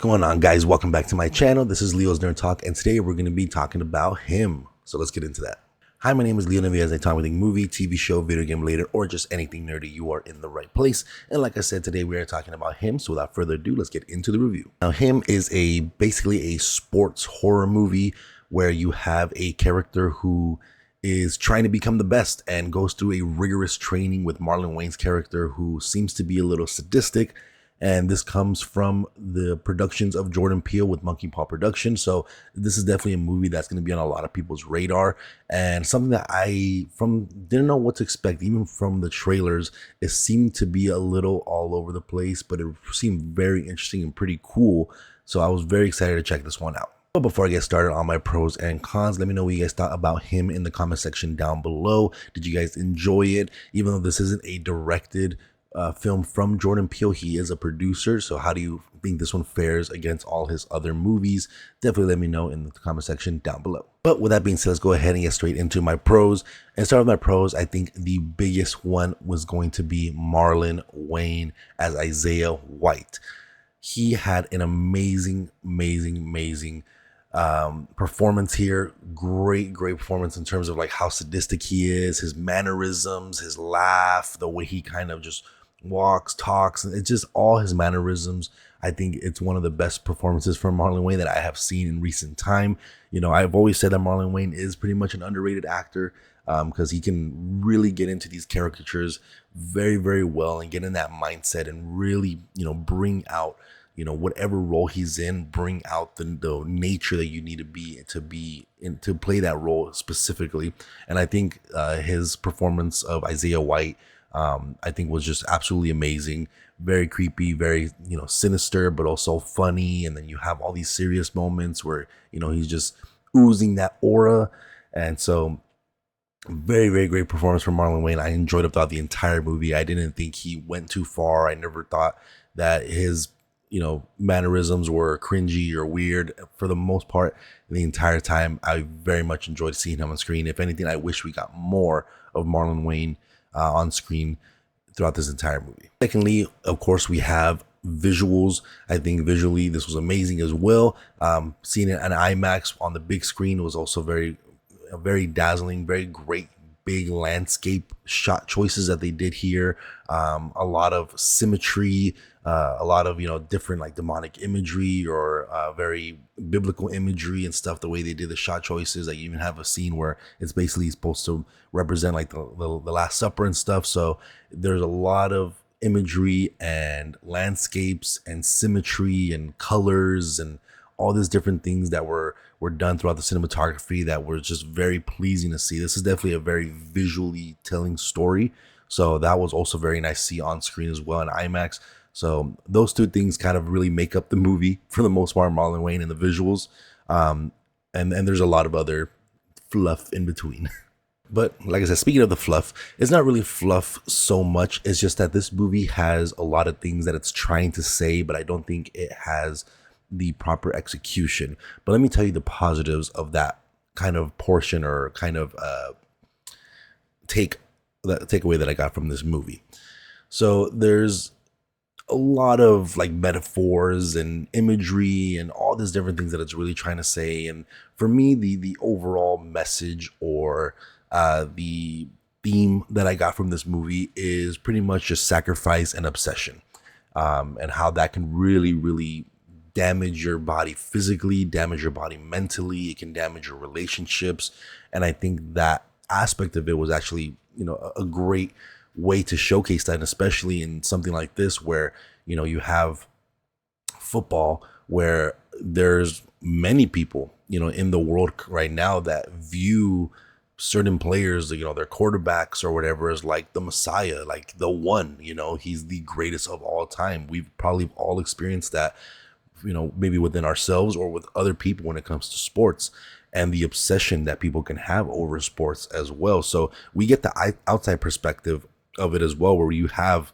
going on, guys? Welcome back to my channel. This is Leo's Nerd Talk, and today we're going to be talking about him. So let's get into that. Hi, my name is Leo Navi. As I talk about movie, TV show, video game related, or just anything nerdy, you are in the right place. And like I said, today we are talking about him. So without further ado, let's get into the review. Now, him is basically a sports horror movie where you have a character who is trying to become the best and goes through a rigorous training with Marlon Wayne's character, who seems to be a little sadistic. And this comes from the productions of Jordan Peele with Monkey Paw Productions. So this is definitely a movie that's going to be on a lot of people's radar, and something that I didn't know what to expect. Even from the trailers, it seemed to be a little all over the place, but it seemed very interesting and pretty cool. So I was very excited to check this one out. But before I get started on my pros and cons, let me know what you guys thought about him in the comment section down below. Did you guys enjoy it? Even though this isn't a directed film from Jordan Peele, he is a producer. So how do you think this one fares against all his other movies? Definitely let me know in the comment section down below. But with that being said, let's go ahead and get straight into my pros. And start with my pros. I think the biggest one was going to be Marlon Wayne as Isaiah White. He had an amazing performance here. Great performance in terms of like how sadistic he is, his mannerisms, his laugh, the way he kind of just walks, talks, and it's just all his mannerisms. I think it's one of the best performances from Marlon Wayne that I have seen in recent time. You know, I've always said that Marlon Wayne is pretty much an underrated actor, because he can really get into these caricatures very well and get in that mindset and really, bring out, whatever role he's in, bring out the nature that you need to play that role specifically. And I think his performance of Isaiah White, I think was just absolutely amazing. Very creepy, very, sinister, but also funny. And then you have all these serious moments where, he's just oozing that aura. And so very great performance from Marlon Wayne. I enjoyed it throughout the entire movie. I didn't think he went too far. I never thought that his mannerisms were cringy or weird. For the most part, the entire time, I very much enjoyed seeing him on screen. If anything, I wish we got more of Marlon Wayne on screen throughout this entire movie. Secondly, of course, we have visuals. I think visually this was amazing as well. Seeing it on IMAX on the big screen was also very dazzling. Very great big landscape shot choices that they did here. A lot of symmetry, a lot of different like demonic imagery or very biblical imagery and stuff. The way they did the shot choices, like you even have a scene where it's basically supposed to represent like the Last Supper and stuff. So there's a lot of imagery and landscapes and symmetry and colors and all these different things that were done throughout the cinematography that were just very pleasing to see. This is definitely a very visually telling story. So that was also very nice to see on screen as well in IMAX. So those two things kind of really make up the movie for the most part, Marlon Wayne and the visuals. And there's a lot of other fluff in between. But like I said, speaking of the fluff, it's not really fluff so much. It's just that this movie has a lot of things that it's trying to say, but I don't think it has the proper execution. But let me tell you the positives of that kind of portion or kind of takeaway that I got from this movie. So there's a lot of like metaphors and imagery and all these different things that it's really trying to say. And for me, the overall message or the theme that I got from this movie is pretty much just sacrifice and obsession, and how that can really damage your body physically, damage your body mentally. It can damage your relationships. And I think that aspect of it was actually, a great way to showcase that, and especially in something like this where, you have football where there's many people, in the world right now that view certain players, their quarterbacks or whatever, as like the Messiah, like the one, he's the greatest of all time. We've probably all experienced that, maybe within ourselves or with other people when it comes to sports, and the obsession that people can have over sports as well. So we get the outside perspective of it as well, where you have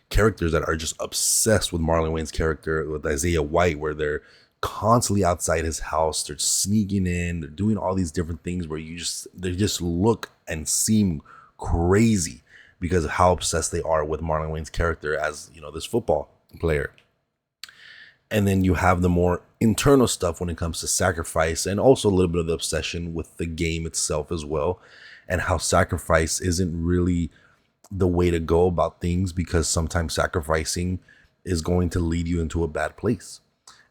characters that are just obsessed with Marlon Wayne's character, with Isaiah White, where they're constantly outside his house, they're sneaking in, they're doing all these different things where they just look and seem crazy because of how obsessed they are with Marlon Wayne's character as, this football player. And then you have the more internal stuff when it comes to sacrifice, and also a little bit of the obsession with the game itself as well, and how sacrifice isn't really the way to go about things, because sometimes sacrificing is going to lead you into a bad place.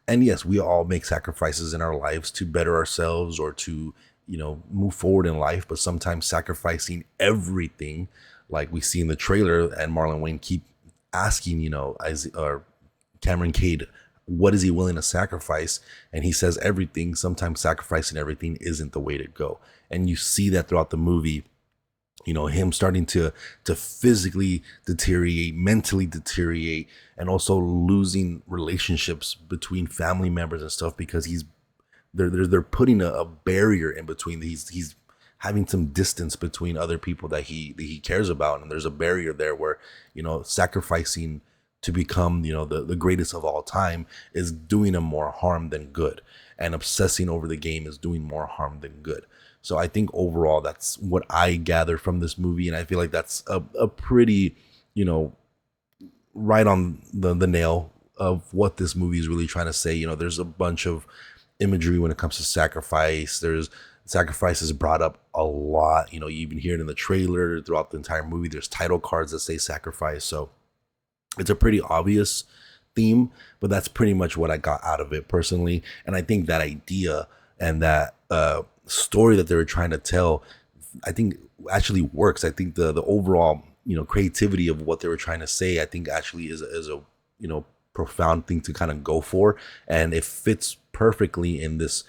And yes, we all make sacrifices in our lives to better ourselves or to, move forward in life. But sometimes sacrificing everything, like we see in the trailer, and Marlon Wayne keep asking, or Cameron Cade, what is he willing to sacrifice? And he says everything. Sometimes sacrificing everything isn't the way to go. And you see that throughout the movie, him starting to physically deteriorate, mentally deteriorate, and also losing relationships between family members and stuff, because they're putting a barrier in between. He's having some distance between other people that he cares about, and there's a barrier there where, sacrificing to become, the greatest of all time is doing him more harm than good, and obsessing over the game is doing more harm than good. So I think overall that's what I gather from this movie, and I feel like that's a pretty, right on the nail of what this movie is really trying to say. There's a bunch of imagery when it comes to sacrifice. There's sacrifice is brought up a lot. You even hear it in the trailer, throughout the entire movie. There's title cards that say sacrifice. So it's a pretty obvious theme, but that's pretty much what I got out of it personally. And I think that idea and that story that they were trying to tell, I think actually works. I think the overall, creativity of what they were trying to say, I think actually is a profound thing to kind of go for. And it fits perfectly in this,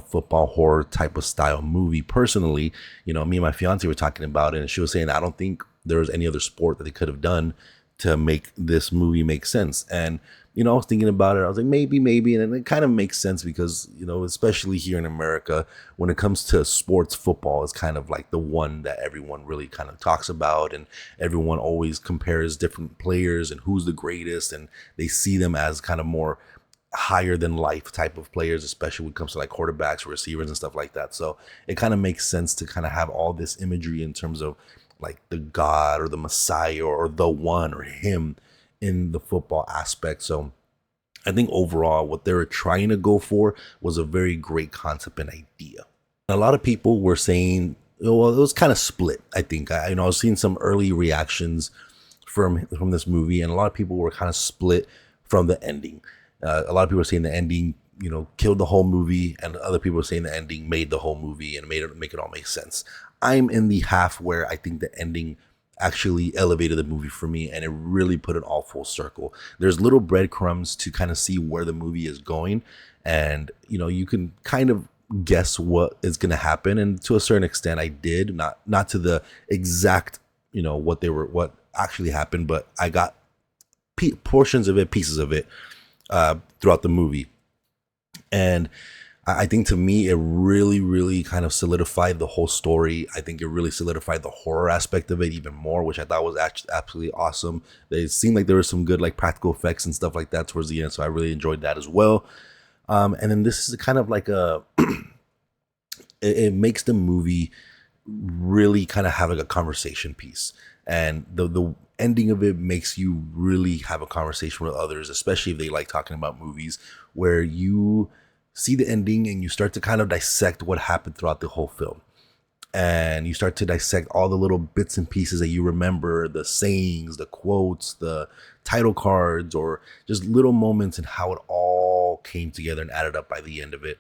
football horror type of style movie. Personally, me and my fiance were talking about it, and she was saying, I don't think there was any other sport that they could have done to make this movie make sense. And, I was thinking about it. I was like, maybe. And it kind of makes sense because, especially here in America, when it comes to sports, football is kind of like the one that everyone really kind of talks about. And everyone always compares different players and who's the greatest. And they see them as kind of more higher than life type of players, especially when it comes to like quarterbacks or receivers and stuff like that. So it kind of makes sense to kind of have all this imagery in terms of like the God or the Messiah or the one or him in the football aspect. So I think overall what they were trying to go for was a very great concept and idea. A lot of people were saying, well, it was kind of split. I think I was seeing some early reactions from this movie, and a lot of people were kind of split from the ending. A lot of people were saying the ending, killed the whole movie, and other people were saying the ending made the whole movie and make it all make sense. I'm in the half where I think the ending actually elevated the movie for me, and it really put it all full circle. There's little breadcrumbs to kind of see where the movie is going, and you can kind of guess what is going to happen, and to a certain extent I did, not to the exact what actually happened, but I got portions of it, pieces of it throughout the movie. And I think to me, it really, really kind of solidified the whole story. I think it really solidified the horror aspect of it even more, which I thought was actually absolutely awesome. It seemed like there was some good like practical effects and stuff like that towards the end, so I really enjoyed that as well. And then this is kind of like it makes the movie really kind of have like a conversation piece, and the ending of it makes you really have a conversation with others, especially if they like talking about movies, where you see the ending and you start to kind of dissect what happened throughout the whole film. And you start to dissect all the little bits and pieces that you remember, the sayings, the quotes, the title cards, or just little moments, and how it all came together and added up by the end of it.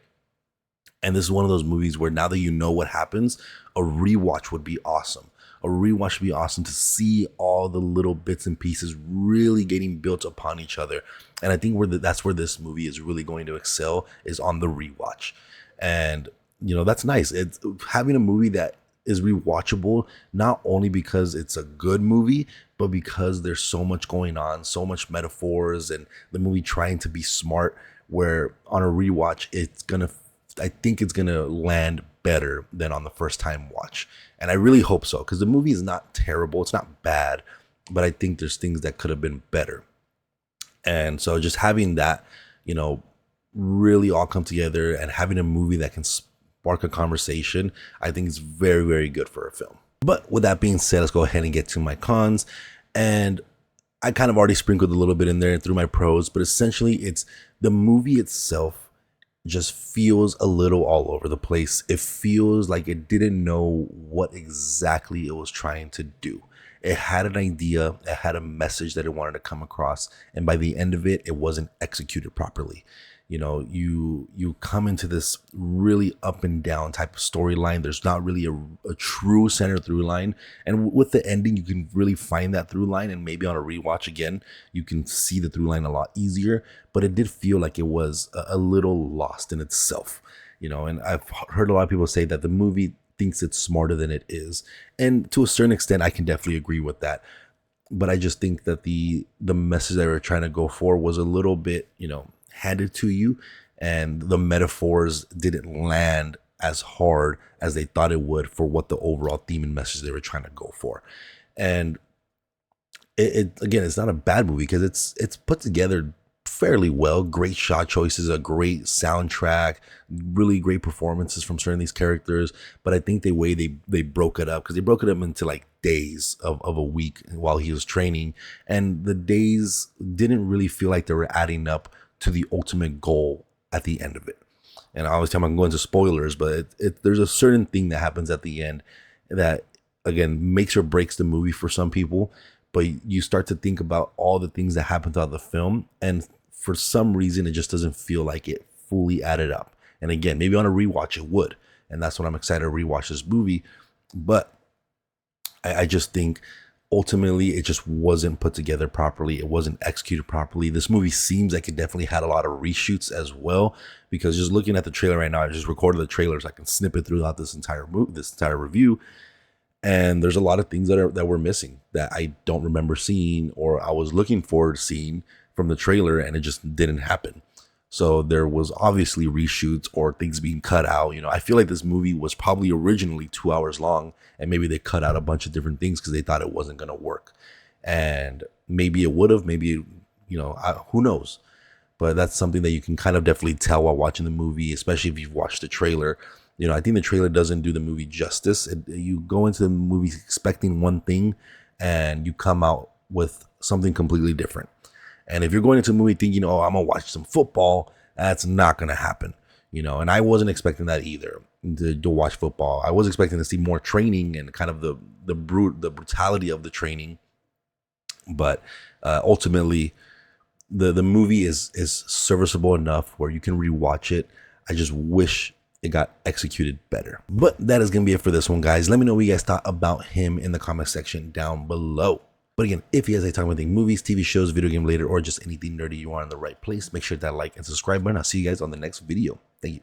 And this is one of those movies where now that you know what happens, a rewatch would be awesome. A rewatch would be awesome to see all the little bits and pieces really getting built upon each other. And I think that's where this movie is really going to excel, is on the rewatch. And, that's nice. It's having a movie that is rewatchable, not only because it's a good movie, but because there's so much going on, so much metaphors, and the movie trying to be smart, where on a rewatch, I think it's going to land better than on the first time watch. And I really hope so, because the movie is not terrible. It's not bad, but I think there's things that could have been better. And so just having that, really all come together, and having a movie that can spark a conversation, I think is very, very good for a film. But with that being said, let's go ahead and get to my cons. And I kind of already sprinkled a little bit in there through my pros, but essentially it's the movie itself just feels a little all over the place. It feels like it didn't know what exactly it was trying to do. It had an idea, it had a message that it wanted to come across, and by the end of it, it wasn't executed properly. You know, you come into this really up and down type of storyline. There's not really a true center through line, and with the ending, you can really find that through line. And maybe on a rewatch again, you can see the through line a lot easier. But it did feel like it was a little lost in itself. You know, and I've heard a lot of people say that the movie thinks it's smarter than it is, and to a certain extent, I can definitely agree with that. But I just think that the message they were trying to go for was a little bit, handed to you, and the metaphors didn't land as hard as they thought it would for what the overall theme and message they were trying to go for. And it again, it's not a bad movie because it's put together fairly well. Great shot choices, a great soundtrack, really great performances from certain of these characters. But I think the way they broke it up, because they broke it up into like days of a week while he was training, and the days didn't really feel like they were adding up to the ultimate goal at the end of it. And obviously I'm going to spoilers, but there's a certain thing that happens at the end that again makes or breaks the movie for some people. But you start to think about all the things that happen throughout the film, and for some reason it just doesn't feel like it fully added up. And again, maybe on a rewatch it would, and that's what I'm excited to rewatch this movie. But I just think ultimately it just wasn't put together properly. It wasn't executed properly. This movie seems like it definitely had a lot of reshoots as well, because just looking at the trailer right now, I just recorded the trailers. I can snip it throughout this entire movie, this entire review. And there's a lot of things that were missing that I don't remember seeing, or I was looking forward to seeing from the trailer, and it just didn't happen. So there was obviously reshoots or things being cut out. I feel like this movie was probably originally 2 hours long, and maybe they cut out a bunch of different things because they thought it wasn't going to work. And maybe it would have, maybe, who knows? But that's something that you can kind of definitely tell while watching the movie, especially if you've watched the trailer. I think the trailer doesn't do the movie justice. You go into the movie expecting one thing, and you come out with something completely different. And if you're going into a movie thinking, oh, I'm going to watch some football, that's not going to happen. And I wasn't expecting that either, to watch football. I was expecting to see more training and kind of the brutality of the training. But ultimately, the movie is serviceable enough where you can rewatch it. I just wish it got executed better. But that is going to be it for this one, guys. Let me know what you guys thought about him in the comment section down below. But again, if you guys like talking about movies, TV shows, video game related, or just anything nerdy, you are in the right place. Make sure to like and subscribe button. I'll see you guys on the next video. Thank you.